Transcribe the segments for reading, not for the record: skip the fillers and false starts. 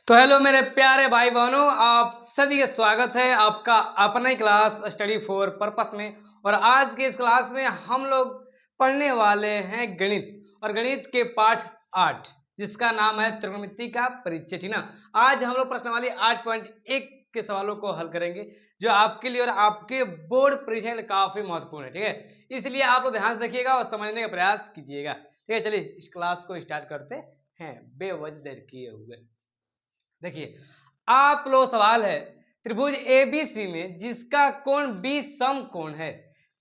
तो हेलो मेरे प्यारे भाई बहनों, आप सभी का स्वागत है आपका अपना ही क्लास स्टडी फॉर पर्पस में। और आज के इस क्लास में हम लोग पढ़ने वाले हैं गणित और गणित के पाठ 8 जिसका नाम है त्रिकोणमिति का परिचय। ठीक ना। आज हम लोग प्रश्नावली 8.1 के सवालों को हल करेंगे जो आपके लिए और आपके बोर्ड परीक्षा के लिए काफी महत्वपूर्ण है। ठीक है, इसलिए आप लोग ध्यान से देखिएगा और समझने का प्रयास कीजिएगा। ठीक है, चलिए इस क्लास को स्टार्ट करते हैं बेवजह देर किए हुए। देखिए, आप लोग सवाल है त्रिभुज एबीसी में जिसका कोण बी समकोण है।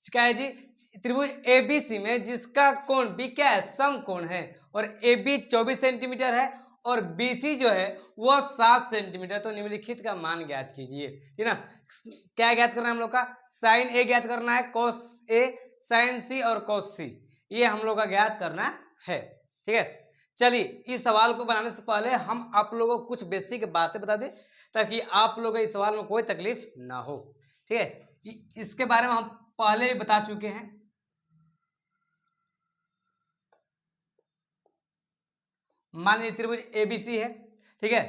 क्या है जी? त्रिभुज एबीसी में जिसका कोण बी क्या है? समकोण है। और AB 24 सेंटीमीटर है और BC जो है वह 7 सेंटीमीटर। तो निम्नलिखित का मान ज्ञात कीजिए। ठीक ना। क्या ज्ञात करना है हम लोग का? साइन ए ज्ञात करना है, कॉस ए, साइन सी और कॉस सी, ये हम लोग का ज्ञात करना है। ठीक है, चलिए इस सवाल को बनाने से पहले हम आप लोगों को कुछ बेसिक बातें बता दें ताकि आप लोगों को इस सवाल में कोई तकलीफ ना हो। ठीक है, इसके बारे में हम पहले भी बता चुके हैं। मान लीजिए त्रिभुज एबीसी है। ठीक है,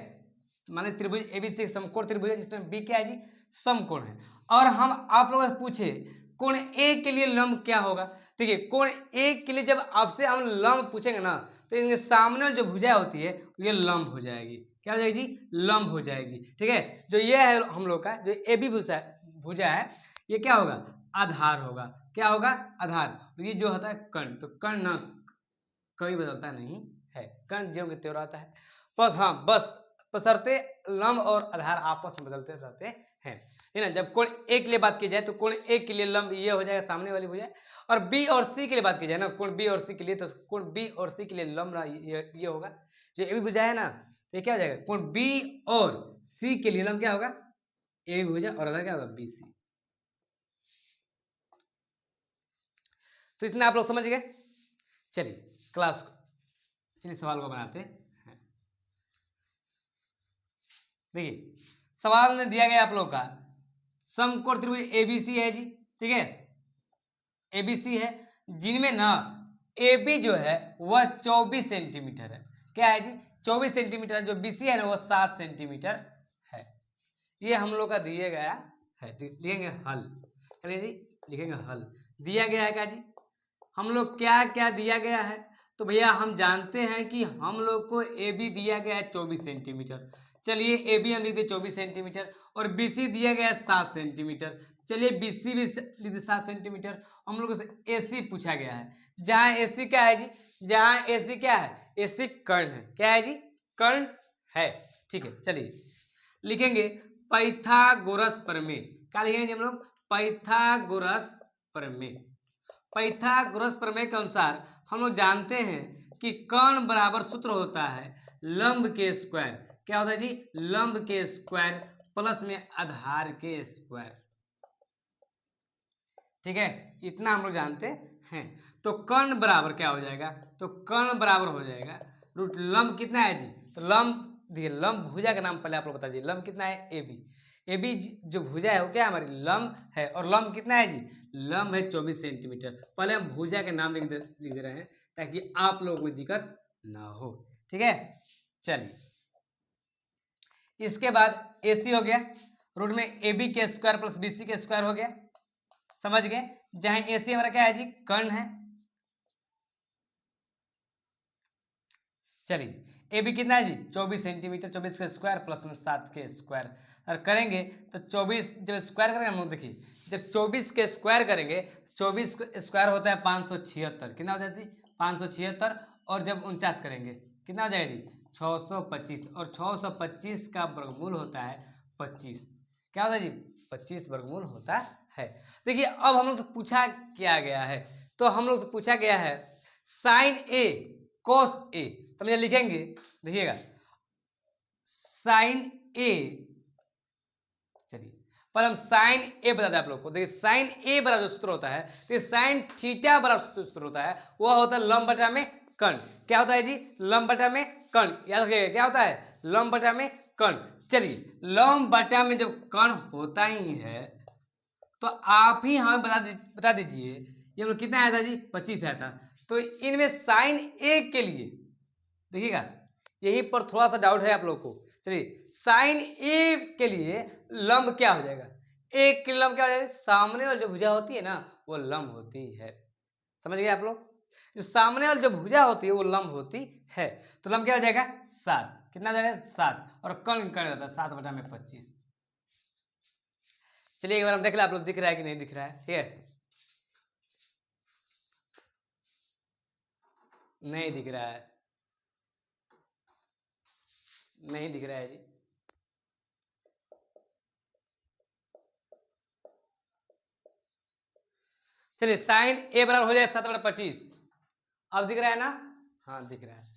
मान लीजिए त्रिभुज एबीसी समकोण त्रिभुज है जिसमें बी क्या है जी? समकोण है। और हम आप लोगों से पूछे कोण ए के लिए लंब क्या होगा। देखिए, कोण ए के लिए जब आपसे हम लंब पूछेंगे ना तो इनके सामने जो भुजा होती है ये लंब हो जाएगी। क्या हो जाएगी जी? लंब हो जाएगी। ठीक है, जो ये है हम लोग का जो ए बी भुजा है ये क्या होगा? आधार होगा। क्या होगा? आधार। ये जो होता है कर्ण, तो कर्ण ना कभी बदलता नहीं है, कर्ण ज्यों के त्यों रहता है। बस हाँ, बस बशर्ते लंब और आधार आपस में बदलते रहते हैं। है ना। जब कोण ए के लिए बात की जाए तो कोण ए के लिए लंब ये हो जाएगा, सामने वाली भुजा। और बी और सी के लिए बात की जाए ना, कोण बी और सी के लिए, तो कोण बी और सी के लिए लंब ना ये होगा। जो ए भी भुजा है ना, तो ये क्या हो जाएगा? कोण बी और सी के लिए लंब क्या होगा? ए भी भुजा और आधार क्या होगा? B C. तो इतना आप लोग समझ गए। चलिए क्लास को, चलिए सवाल को बनाते हैं। देखिए, सवाल में दिया गया आप लोग का समकोण त्रिभुज एबीसी है जी। ठीक है, एबीसी है जिनमें ना AB जो है वह 24 सेंटीमीटर है। क्या है जी? 24 सेंटीमीटर। जो BC है ना वह 7 सेंटीमीटर है। ये हम लोग का दिया गया है। लिखेंगे हल। चलिए जी, लिखेंगे हल। दिया गया है क्या जी? हम लोग क्या क्या दिया गया है? तो भैया हम जानते हैं कि हम लोग को ए बी दिया गया है 24 सेंटीमीटर। चलिए ए बी हम लिख दे 24 सेंटीमीटर। और बी सी दिया गया है 7 सेंटीमीटर। चलिए बी सी भी लिख दे 7 सेंटीमीटर। हम लोग से ए सी पूछा गया है, जहाँ ए सी क्या है जी? जहाँ ए सी क्या है? ए सी कर्ण है। क्या है जी? कर्ण है। ठीक है, चलिए लिखेंगे पाइथागोरस प्रमेय। क्या लिखेंगे हम लोग? पाइथागोरस प्रमेय। पाइथागोरस प्रमेय के अनुसार हम लोग जानते हैं कि कर्ण बराबर सूत्र होता है लंब के स्क्वायर। क्या होता है जी? लंब के स्क्वायर प्लस में आधार के स्क्वायर। ठीक है, इतना हम लोग जानते हैं। तो कर्ण बराबर क्या हो जाएगा? तो कर्ण बराबर हो जाएगा रूट लंब कितना है जी? तो लंब देखिए, लंब भुजा का नाम पहले आप लोग बता दीजिए। लंब कितना है? A B. ए बी जो भुजा है वो क्या है? हमारी लंब है। और लंब कितना है जी? लंब है 24 सेंटीमीटर। पहले हम भुजा के नाम लिख दे रहे हैं ताकि आप लोगों को कोई दिक्कत ना हो। ठीक है, चलिए इसके बाद ए सी हो गया रूट में ए बी के स्क्वायर प्लस बी सी के स्क्वायर हो गया। समझ गए? जहां ए सी हमारा क्या है जी? कर्ण है। चलिए ए बी कितना है जी? 24 सेंटीमीटर। 24 के स्क्वायर प्लस में 7 के स्क्वायर। और करेंगे तो 24 जब स्क्वायर करेंगे हम लोग, देखिए जब 24 के स्क्वायर करेंगे, 24 स्क्वायर होता है 576। कितना हो जाता है? 576। और जब 49 करेंगे कितना हो जाएगा जी? 625। और 625 का वर्गमूल होता है 25। क्या होता है जी? 25 वर्गमूल होता है। देखिए अब हम लोग से पूछा क्या गया है? तो हम लोग से पूछा गया है साइन ए कॉस ए। तो हम लिखेंगे, देखिएगा साइन ए। चलिए पर हम साइन ए बता दें आप लोग को। देखिए साइन ए बराबर जो सूत्र होता है, तो साइन थीटा बराबर सूत्र होता है, वह होता है लंब बटा में कर्ण। क्या होता है जी? लंब बटा में कर्ण। याद रखिएगा क्या होता है? लंब बटा में कर्ण। चलिए लंब बटा में जब कर्ण होता ही है तो आप ही हमें बता दीजिए ये लोग कितना आया था जी? 25 आया था। तो इनमें साइन ए के लिए देखिएगा, यहीं पर थोड़ा सा डाउट है आप लोग को। चलिए साइन ए के लिए लंब क्या हो जाएगा, एक के लंब क्या हो जाएगा, सामने वाली जो भुजा होती है ना वो लंब होती है। समझ गए आप लोग, जो सामने वाली जो भुजा होती है वो लंब होती है। तो लंब क्या हो जाएगा 7, कितना हो जाएगा 7, और कर्ण कर्ण होता है 7/25। चलिए एक बार हम देख लें आप लोग दिख रहा है कि नहीं दिख रहा है। ठीक है, नहीं दिख रहा है, नहीं दिख रहा है जी। चलिए साइन ए बराबर हो जाए 7/25, अब दिख रहा है ना, हाँ दिख रहा है।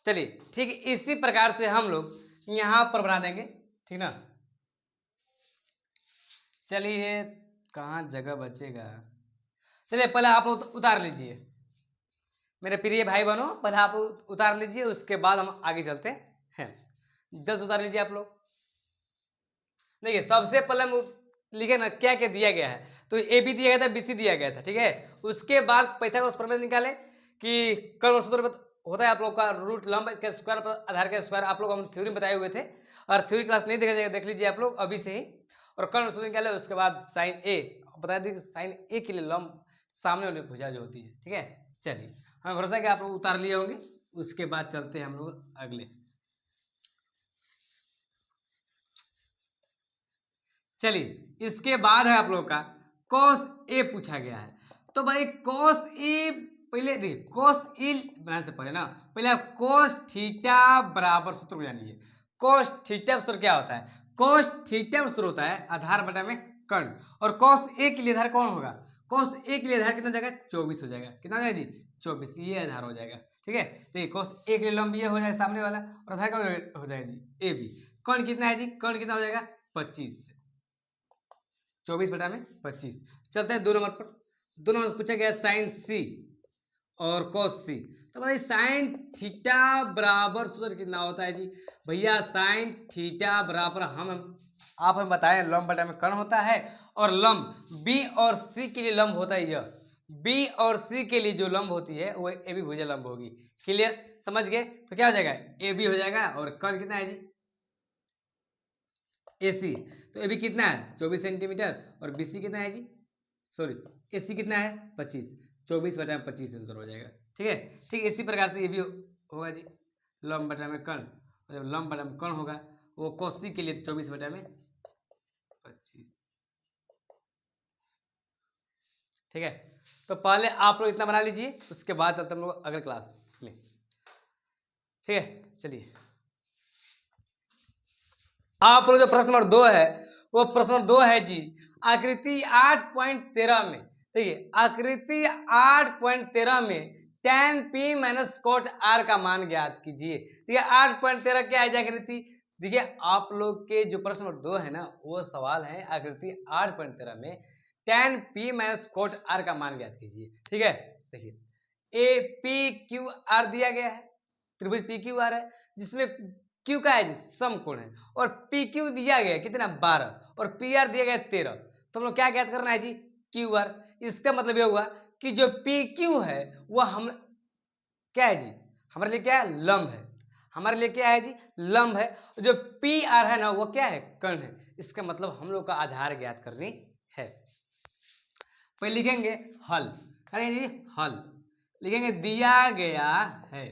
चलिए ठीक, इसी प्रकार से हम लोग यहां पर बना देंगे, ठीक ना। चलिए कहाँ जगह बचेगा, चलिए पहले आप उतार लीजिए मेरे प्रिय भाई बहनों, पहले आप उतार लीजिए, उसके बाद हम आगे चलते हैं। जल्द उतार लीजिए आप लोग। देखिए सबसे पहले हम लिखे ना क्या क्या दिया गया है, तो ए बी दिया गया था, बी सी दिया गया था, ठीक है। उसके बाद पाइथागोरस प्रमेय निकाले कि कर्ण सूत्र होता है आप लोग का रूट लंब के स्क्वायर पर आधार के स्क्वायर, आप लोग हम थ्योरी में बताए हुए थे, और थ्योरी क्लास नहीं देखा जाएगा देख लीजिए आप लोग अभी से ही। और कर्ण सूत्र निकाले, उसके बाद साइन ए बता दी, साइन ए के लिए लंब सामने वाली भुजा जो होती है, ठीक है। चलिए हमें भरोसा है कि आप लोग उतार लिए होंगे, उसके बाद चलते हैं हम लोग अगले। चलिए इसके बाद है आप लोग का cos ए पूछा गया है। तो भाई cos ए पहले देखिए, cos ए बनाने से पहले ना पहले आप cos थीटा बराबर सूत्र को जान लीजिए। cos थीटा सूत्र क्या होता है, cos थीटा सूत्र होता है आधार बटा में कर्ण, और cos ए के लिए आधार कौन होगा, cos ए के लिए आधार कितना हो जाएगा 24 हो जाएगा, कितना हो जाएगा जी 24, ये आधार हो जाएगा, ठीक है। देखिए cos ए के लिए लंब ये हो जाएगा सामने वाला, और आधार का हो जाएगा जी ए बी। कर्ण कितना है जी, कर्ण कितना हो जाएगा 25, 24/25। चलते हैं 2 नंबर पर। 2 नंबर पूछा गया साइन सी और कॉस सी। तो भाई साइन थीटा बराबर सूत्र कितना होता है जी, भैया साइन थीटा बराबर आप हमें बताएं लंब बटा में कर्ण होता है, और लंब बी और सी के लिए लंब होता है यह, बी और सी के लिए जो लंब होती है वो ए बी भुजा लंब होगी। क्लियर, समझ गए। तो क्या हो जाएगा ए बी हो जाएगा, और कर्ण कितना है जी AC, तो ए बी कितना है 24 सेंटीमीटर, और BC कितना है जी, सॉरी AC कितना है 25, 24/25 आंसर हो जाएगा, ठीक है। ठीक इसी प्रकार से ये भी होगा जी, लंब बटा में कर्ण, जब लंब बटा में कर्ण होगा वो कोसी के लिए 24/25, ठीक है। तो पहले आप लोग इतना बना लीजिए, उसके बाद चलते हम लोग अगले क्लास में, ठीक है। चलिए आप लोग जो प्रश्न नंबर 2 है वो प्रश्न नंबर 2 है जी, आकृति 8.13 में, देखिए आकृति 8.13 में tan p minus cot r का मान ज्ञात कीजिए। देखिए 8.13 क्या है आकृति, देखिए आप लोग के जो प्रश्न नंबर 2 है ना वो सवाल है आकृति 8.13 में tan p minus cot r का मान ज्ञात कीजिए, ठीक है। देखिए ए पी क्यू आर दिया गया है, त्रिभुज पी क्यू आर है जिसमें क्यू का है जी समकोण है, और पी क्यू दिया गया कितना 12, और पी आर दिया गया 13। तो हम लोग क्या ज्ञात करना है जी क्यू आर। इसका मतलब ये हुआ कि जो पी क्यू है वो हम क्या है जी हमारे लिए क्या है लंब है, हमारे लिए क्या है जी लंब है। जो पी आर है ना वो क्या है कर्ण है। इसका मतलब हम लोग का आधार ज्ञात करनी है। पहले लिखेंगे हल, करेंगे जी हल, लिखेंगे दिया गया है,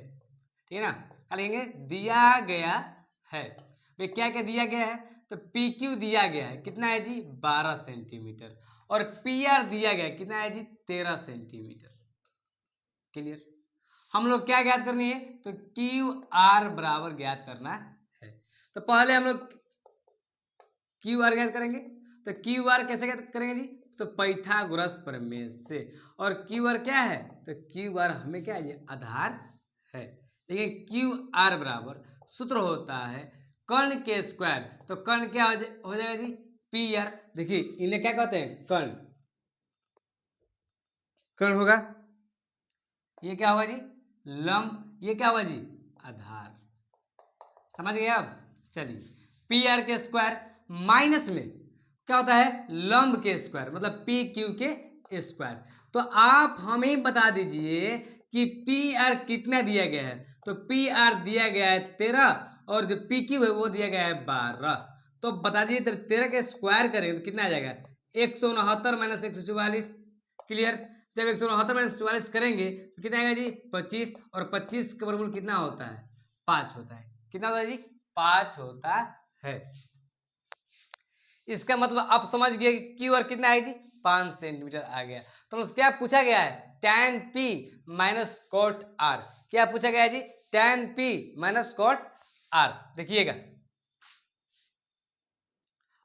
ठीक है ना, क्या लिखेंगे दिया गया है। भाई क्या क्या दिया गया है, तो पी क्यू दिया गया है कितना है जी 12 सेंटीमीटर, और पी आर दिया गया है कितना है जी 13 सेंटीमीटर। क्लियर, हम लोग क्या ज्ञात करनी है, तो क्यू आर बराबर ज्ञात करना है। तो पहले हम लोग क्यू आर ज्ञात करेंगे, तो क्यू आर कैसे ज्ञात करेंगे जी, तो पाइथागोरस प्रमेय से। और क्यू आर क्या है, तो क्यू आर हमें क्या है आधार है। देखिए क्यू आर बराबर सूत्र होता है कर्ण के स्क्वायर, तो कर्ण क्या हो जाएगा जी पी आर। देखिए इन्हें क्या कहते हैं कर्ण, कर्ण होगा, ये क्या होगा जी लंब, ये क्या होगा जी आधार। समझ गए आप। चलिए पी आर के स्क्वायर माइनस में क्या होता है लंब के स्क्वायर, मतलब पी क्यू के स्क्वायर। तो आप हमें बता दीजिए कि पी आर कितना दिया गया है, तो पी आर दिया गया है 13 और जो पी क्यू है वो दिया गया है 12। तो बता दीजिए तब 13 के स्क्वायर करेंगे तो कितना आ जाएगा 169 माइनस 144। क्लियर। जब 169 माइनस 44 करेंगे तो कितना आएगा जी 25 और 25 का वर्गमूल कितना होता है 5 होता है। कितना होता है जी 5 होता है। इसका मतलब आप समझ गए कि क्यू आर कितना है जी 5 सेंटीमीटर आ गया। तो क्या पूछा गया है tan p minus cot r। क्या पूछा गया है जी tan p minus cot r। देखिएगा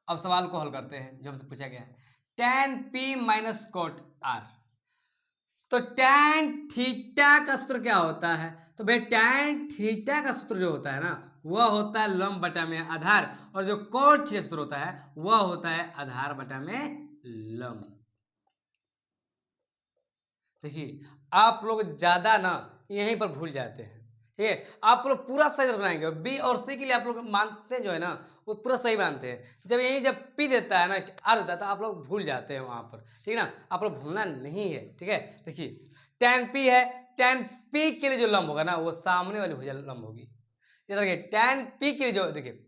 अब सवाल को हल करते हैं जो हमसे पूछा गया है tan p minus cot r। तो tan थीटा का सूत्र क्या होता है, तो भाई tan थीटा का सूत्र जो होता है ना वह होता है लंब बटा में आधार, और जो कॉट थीटा सूत्र होता है वह होता है आधार बटा में लंब। देखिए आप लोग ज्यादा ना यहीं पर भूल जाते हैं, ठीक है। आप लोग पूरा सही बनाएंगे, बी और सी के लिए आप लोग मानते हैं जो है ना वो पूरा सही मानते हैं। जब यही जब पी देता है ना आर देता है तो आप लोग भूल जाते हैं वहां पर, ठीक है ना। आप लोग भूलना नहीं है, ठीक है। देखिए tan p है, tan p के लिए जो लंब होगा ना वो सामने वाली भुजा लंब होगी। ये देखिए tan p के लिए जो देखिए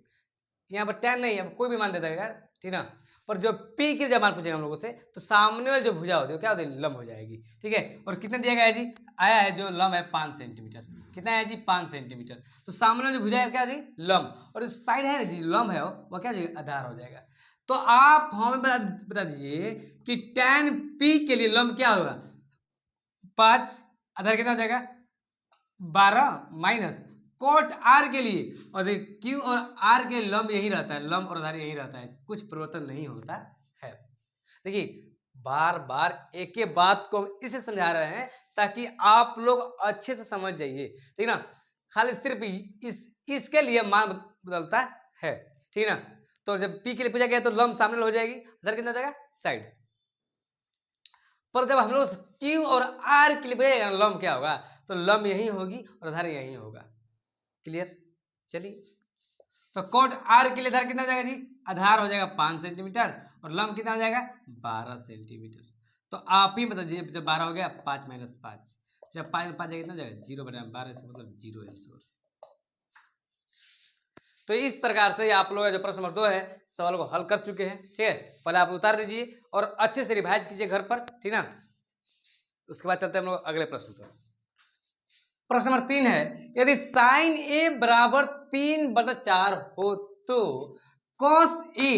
यहाँ पर tan नहीं है कोई भी मान देता है, ठीक ना। पर जो p की जब मान पूछेगा हम लोगों से तो सामने वाली जो भुजा होती है क्या होती है लंब हो जाएगी, ठीक है। और कितना दिया गया है जी आया है जो लंब है 5 सेंटीमीटर। कितना है जी 5 सेंटीमीटर। तो सामने वाली भुजा है क्या जी लंब, और जो साइड है ना जी लंब है वो क्या हो जाएगा आधार हो जाएगा। तो आप हमें बता दीजिए कि tan p के लिए लंब क्या होगा 5, आधार कितना हो जाएगा 12 माइनस कोट आर के लिए, और देखिए क्यू और आर के लंब यही रहता है, लंब और आधार यही रहता है, कुछ परिवर्तन नहीं होता है। देखिए बार बार एक ही बात को इसे समझा रहे हैं ताकि आप लोग अच्छे से समझ जाइए, ठीक ना। खाली सिर्फ इसके लिए मान बदलता है, ठीक ना। तो जब पी के लिए पूछा गया तो लंब सामने हो जाएगी, आधार कितना हो जाएगा साइड। पर जब हम लोग क्यू और आर के लिए लंब क्या होगा तो लंब यही होगी और आधार यही होगा। क्लियर। चलिए तो कोट आर के लिए आधार कितना हो जाएगा जी आधार हो जाएगा 5 सेंटीमीटर और लंब कितना हो जाएगा 12 सेंटीमीटर। तो आप ही बता दीजिए जब 12 हो गया 5 माइनस 5, जब 5 में 5 जाएगा कितना हो जाएगा 0 बटा 12 से मतलब 0 आंसर। तो इस प्रकार से आप लोग जो प्रश्न नंबर 2 है सवाल को हल कर चुके हैं, ठीक है। पहले आप उतार दीजिए और अच्छे से रिवाइज कीजिए घर पर, ठीक ना। उसके बाद चलते हैं हम लोग अगले प्रश्न पर। प्रश्न नंबर 3 है यदि साइन ए बराबर 3/4 हो तो कॉस ए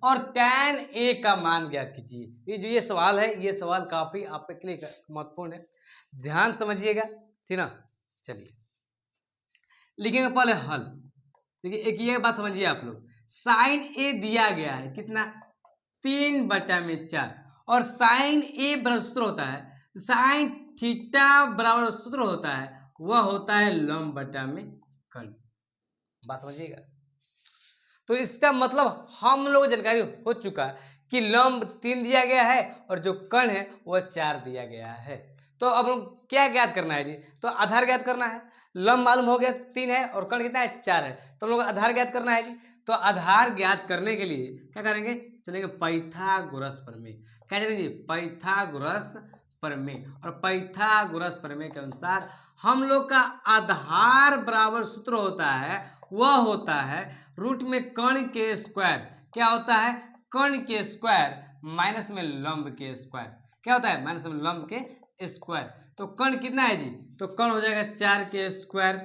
और टैन ए का मान ज्ञात कीजिए। ये जो ये सवाल है ये सवाल काफी आपके लिए महत्वपूर्ण है, ध्यान समझिएगा, ठीक ना। चलिए लिखेंगे पहले हल। देखिए एक ये बात समझिए आप लोग, साइन ए दिया गया है कितना 3/4 और साइन ए बराबर सूत्र होता है साइन थीटा बराबर सूत्र होता है वह होता है लंब बटा में कर्ण। बात समझिएगा। तो इसका मतलब हम लोग जानकारी हो चुका है कि लंब 3 दिया गया है और जो कर्ण है वह 4 दिया गया है। तो अब हम क्या ज्ञात करना है जी, तो आधार ज्ञात करना है। लंब मालूम हो गया 3 है और कर्ण कितना है 4 है, तो हम लोग आधार ज्ञात करना है जी। तो आधार ज्ञात करने के लिए क्या करेंगे, चलेंगे पाइथागोरस प्रमेय। क्या चलेंगे जी पाइथागोरस प्रमेय, और पाइथागोरस प्रमेय के अनुसार हम लोग का आधार बराबर सूत्र होता है वह होता है रूट में कर्ण के स्क्वायर, क्या होता है कर्ण के स्क्वायर माइनस में लंब के स्क्वायर, क्या होता है माइनस में लंब के स्क्वायर। तो कर्ण कितना है जी, तो कर्ण हो जाएगा 4 के स्क्वायर,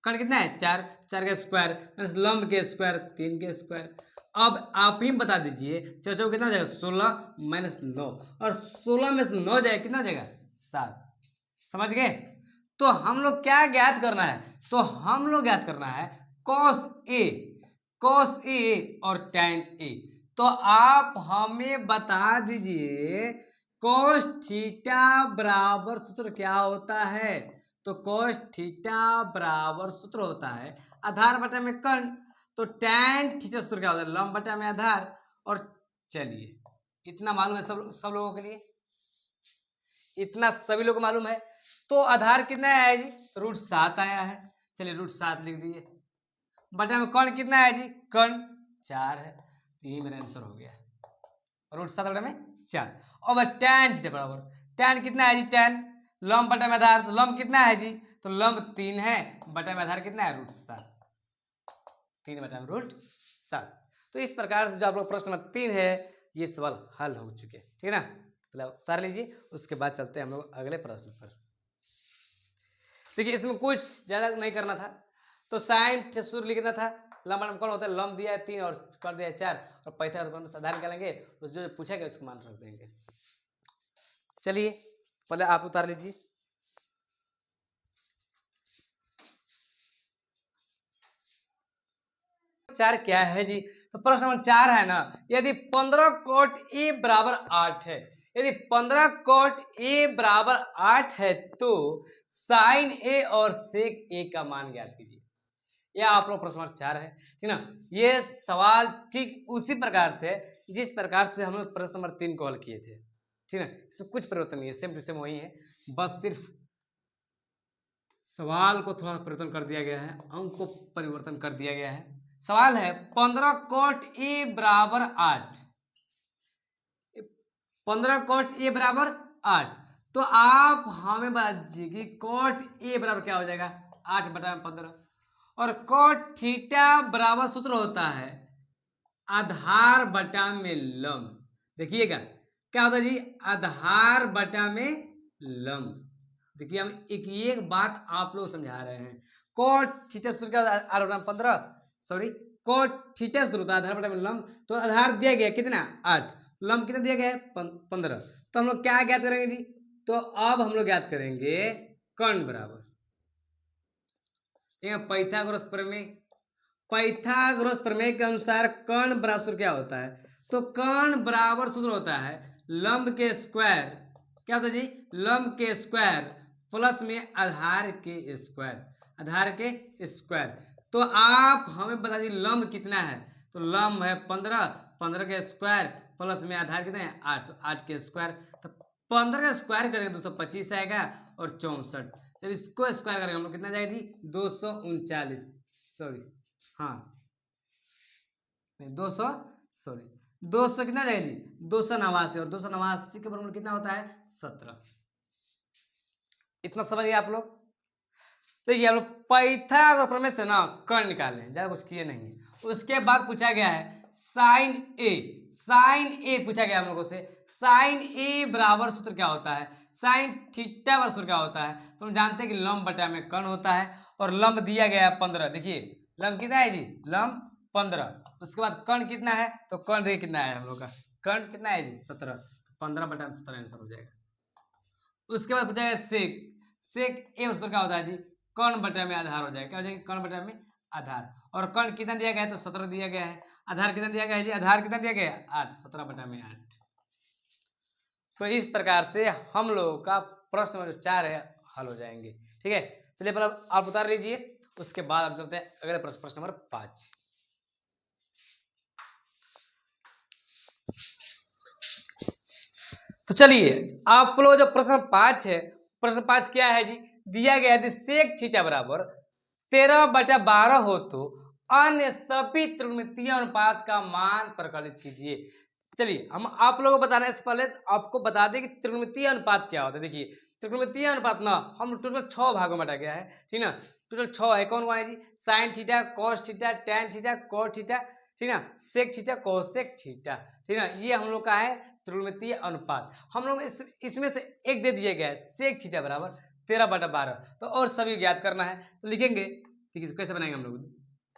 कर्ण कितना है 4, 4 के स्क्वायर माइनस लंब के स्क्वायर 3 के स्क्वायर। अब आप ही बता दीजिए चौचौ कितना हो जाएगा 16 माइनस 9, और 16 में से 9 जाएगा कितना हो जाएगा 7। समझ गए। तो हम लोग क्या ज्ञात करना है, तो हम लोग ज्ञात करना है कॉस ए और टैन ए। तो आप हमें बता दीजिए कॉस थीटा बराबर सूत्र क्या होता है, तो कॉस थीटा बराबर सूत्र होता है आधार बटा में कर्ण, तो टैन थीटा सूत्र क्या होता है लंब बटा में आधार। और चलिए इतना मालूम है सब लोगों के लिए, इतना सभी लोग को मालूम है। तो आधार कितना आया है जी, तो √7 आया है, चलिए √7 लिख दिए, बटा में कर्ण कितना है जी कर्ण 4 है, तो यही मेरा आंसर हो गया √7 बटा में 4। और टैन थीटा बराबर टैन कितना है जी टैन लंब बटा में आधार, तो लंब कितना है जी, तो लंब 3 है, बटा में आधार कितना है, √7, 3 बटा में √7। तो इस प्रकार से जो आप लोग प्रश्न नंबर 3 है ये सवाल हल हो चुके हैं, ठीक है ना। पहले उतार लीजिए, उसके बाद चलते हैं हम लोग अगले प्रश्न पर। देखिए इसमें कुछ ज़्यादा नहीं करना था, तो साइन से सूत्र लिखना था। लंब बटा में कौन होता है, लंब दिया है 3 और कर दिया है 4, और पाइथागोरस से आधार निकालेंगे, उस जो पूछा गया उसको मान रख देंगे। चलिए पहले आप उतार लीजिए। चार क्या है जी, तो प्रश्न नंबर 4 है ना, यदि 15 कोट ए बराबर 8 है, यदि 15 कोट ए बराबर 8 है तो साइन ए और सेक ए का मान ज्ञात कीजिए। यह आप लोग प्रश्न नंबर 4 है, ठीक ना। ये सवाल ठीक उसी प्रकार से जिस प्रकार से हम लोग प्रश्न नंबर 3 को हल किए थे, ठीक ना। इसमें कुछ परिवर्तन नहीं है, सेम टू सेम वही है, बस सिर्फ सवाल को थोड़ा परिवर्तन कर दिया गया है, अंक को परिवर्तन कर दिया गया है। सवाल है 15 कोट ए बराबर 8, 15 कोट ए बराबर 8, तो आप हमें बता दीजिए कि कोट ए बराबर क्या हो जाएगा, 8 बटा 15, और कोट थीटा बराबर सूत्र होता है आधार बटा में लंब। देखिएगा क्या होता है जी, आधार बटा में लंब। देखिए हम एक बात आप लोग समझा रहे हैं, कोट थीटा सूत्र का आधार बटा 15, सॉरी कोट थीटा सूत्र होता है आधार बटा में लंब, तो आधार दिया गया कितना 8, लंब कितना दिया गया है 15, तो हम लोग क्या ज्ञात करेंगे जी, तो अब हम लोग ज्ञात करेंगे कर्ण बराबर पाइथागोरस प्रमेय। पाइथागोरस प्रमेय के अनुसार कर्ण बराबर सूत्र क्या होता है, तो कर्ण बराबर सूत्र होता है लंब के स्क्वायर, क्या होता है जी, लंब के स्क्वायर प्लस में आधार के स्क्वायर, आधार के स्क्वायर। तो आप हमें बता दीजिए लंब कितना है, तो लंब है 15, 15 के स्क्वायर प्लस में आधार कितना है 8, तो 8 के स्क्वायर, तो 15 का स्क्वायर करेंगे 225 आएगा और 64, जब इसको स्क्वायर करेंगे हम लोग कितना जाएगा जी 239, सॉरी हाँ नहीं 200, सॉरी 200 कितना जाएगा जी 289, और 289 के बराबर कितना होता है 17। इतना समझिए आप लोग। देखिए आप लोग पाइथागोरस प्रमेय से ना कर्ण निकाले हैं, ज्यादा कुछ किए नहीं है। उसके बाद पूछा गया है साइन ए, साइन ए पूछा गया हम लोगों से, साइन ए बराबर सूत्र क्या होता है, साइन थीटा बराबर सूत्र क्या होता है, तो हम जानते हैं कि लंब बटा में कर्ण होता है, और लंब दिया गया है 15। देखिए लंब कितना है जी, लंब 15, उसके बाद कर्ण कितना है, तो कर्ण देखिए कितना है हम लोग का, कर्ण कितना है जी 17, 15 बटा में 17 आंसर हो जाएगा। उसके बाद पूछा गया सेक, सेक ए सूत्र क्या होता है जी, कर्ण बटा में आधार हो जाएगा, क्या हो जाएगा कर्ण बटा में आधार, और कर्ण कितना दिया गया है तो 17 दिया गया है, आधार कितना दिया गया है जी, आधार कितना दिया गया है 8, 17 बटा में 8। तो इस प्रकार से हम लोगों का प्रश्न नंबर 4 है हल हो जाएंगे, ठीक है। चलिए पहले आप उतार लीजिए, उसके बाद आप चलते हैं अगले प्रश्न, प्रश्न नंबर 5। तो चलिए आप लोग जो प्रश्न 5 है, प्रश्न 5 क्या है जी, दिया गया है सेक थीटा बराबर 13/12 हो तो अन्य सभी त्रिकोणमितीय अनुपात का मान प्रकलित कीजिए। चलिए हम आप लोगों को बताने से पहले आपको बता दें कि त्रिकोणमितीय अनुपात क्या होता है। देखिए त्रिकोणमितीय अनुपात ना हम टोटल 6 भागों में बांटा गया है, ठीक ना, टोटल 6 है। कौन कौन है जी, sine theta, cos theta, tan theta, cot theta, ठीक ना, सेक थीटा, कोसेक थीटा, ठीक ना, ये हम लोग का है त्रिकोणमितीय अनुपात। हम लोग इसमें से एक दे दिया गया है सेक थीटा बराबर 13/12, तो और सभी ज्ञात करना है, तो लिखेंगे ठीक है, कैसे बनाएंगे हम लोग,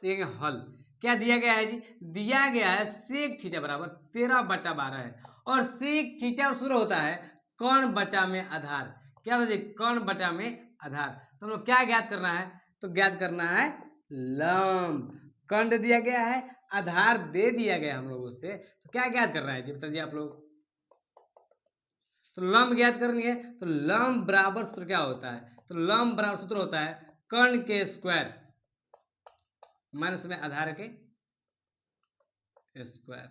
लिखेंगे हल। क्या दिया गया है जी, दिया गया है सेक थीटा बराबर 13/12 है, और सेक थीटा सूत्र होता है कर्ण बटा में आधार, क्या होता है कर्ण बटा में आधार। तो हम लोग क्या ज्ञात करना है, तो ज्ञात करना है लंब, कर्ण दिया गया है, आधार दे दिया गया हम लोगों से, तो क्या ज्ञात करना है जी बता दीजिए आप लोग, तो लंब ज्ञात करनी है, तो लंब बराबर सूत्र क्या होता है, तो लंब बराबर सूत्र होता है कर्ण के स्क्वायर माइनस में आधार के स्क्वायर।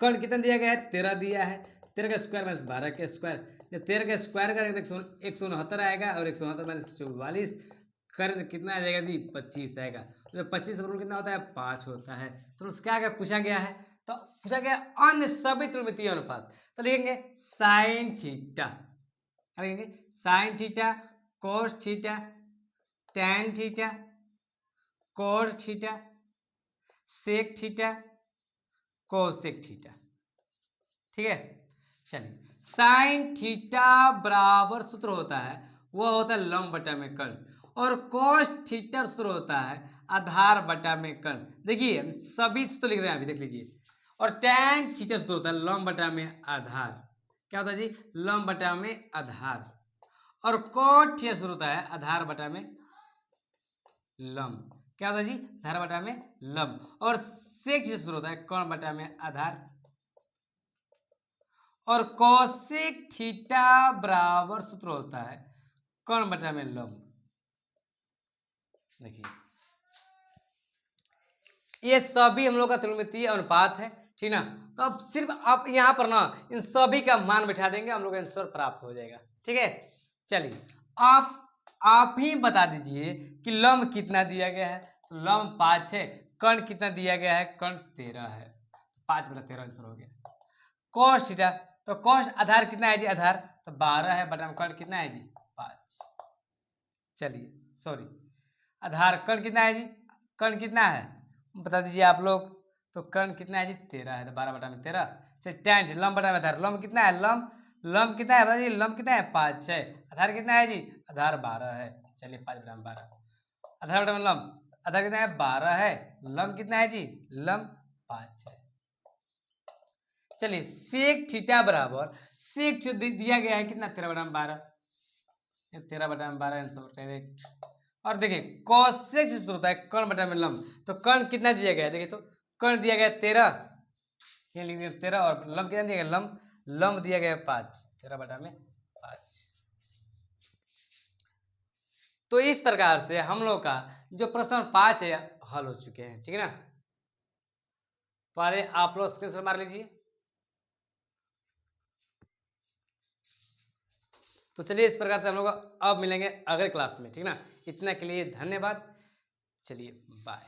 कर्ण कितना दिया गया है 13 दिया है, 13 का स्क्वायर माइनस 12 के स्क्वायर, जब 13 का स्क्वायर करेंगे तो 169 आएगा, और 169 माइनस 44 करेंगे कितना आ जाएगा जी 25 आएगा, तो 25 का कितना होता है 5 होता है। तो क्या क्या पूछा गया है, तो पूछा गया अन्य सभी त्रिकोणमितीय अनुपात, तो लिखेंगे sine theta, sine theta, cos theta, tan theta, cot theta, sec theta, cosec theta. ठीक है, चलिए साइन थीटा बराबर सूत्र होता है, वह होता है लंब बटा में कर्ण, और कोस थीटा सूत्र होता है आधार बटा में कर्ण। देखिए सभी सूत्र लिख रहे हैं अभी, देख लीजिए। और टैन थीटा सूत्र होता है लंब बटा में आधार, क्या होता है जी, लंब बटा में आधार। और कोट थीटा सूत्र होता है आधार बटा में लंब, क्या होता है जी, आधार बटा में लंब। और सेक थीटा सूत्र होता है कर्ण बटा में आधार। और कोसेक थीटा बराबर सूत्र होता है कर्ण बटा में लंब। देखिए ये सभी हम लोग का त्रिकोणमितीय अनुपात है, ठीक ना। तो अब सिर्फ आप यहाँ पर ना इन सभी का मान बैठा देंगे, हम लोग का आंसर प्राप्त हो जाएगा। ठीक है, चलिए आप ही बता दीजिए कि लंब कितना दिया गया है। तो लंब 5 है, कर्ण कितना दिया गया है, कर्ण 13 है, 5/13 आंसर हो गया। कोस थीटा, तो कोस आधार कितना है जी, आधार तो 12 है, बटा में कर्ण कितना है जी, 5। चलिए सॉरी, आधार कर्ण कितना है जी, कर्ण कितना है बता दीजिए आप लोग। तो कर्ण कितना है जी, 13 है, तो 12/13। चलिए टैन लंब बटा में आधार, लंब कितना है, लंब कितना है बता दीजिए, लंब कितना है 5 है, आधार कितना है जी, आधार 12 है। चलिए 5/12, आधार बटा में लंब, आधार कितना है 12 है, लंब कितना है जी, लंब 5 है। चलिए सेक थीटा बराबर, सेक दिया गया है कितना, 13/12, 13/12 आंसर करेक्ट। और देखिए कोसेक सूत्र होता है कर्ण बटा में लंब, तो कर्ण कितना दिया गया है, देखिए तो कर्ण दिया गया 13, यहाँ लिख दिया 13, और लंब कितना दिया गया, लंब दिया गया 5, 13/5। तो इस प्रकार से हम लोग का जो प्रश्न 5 है हल हो चुके हैं। ठीक है ना, पहले आप लोग स्क्रीनशॉट मार लीजिए। तो चलिए इस प्रकार से हम लोग अब मिलेंगे अगले क्लास में, ठीक ना। इतना के लिए धन्यवाद, चलिए बाय।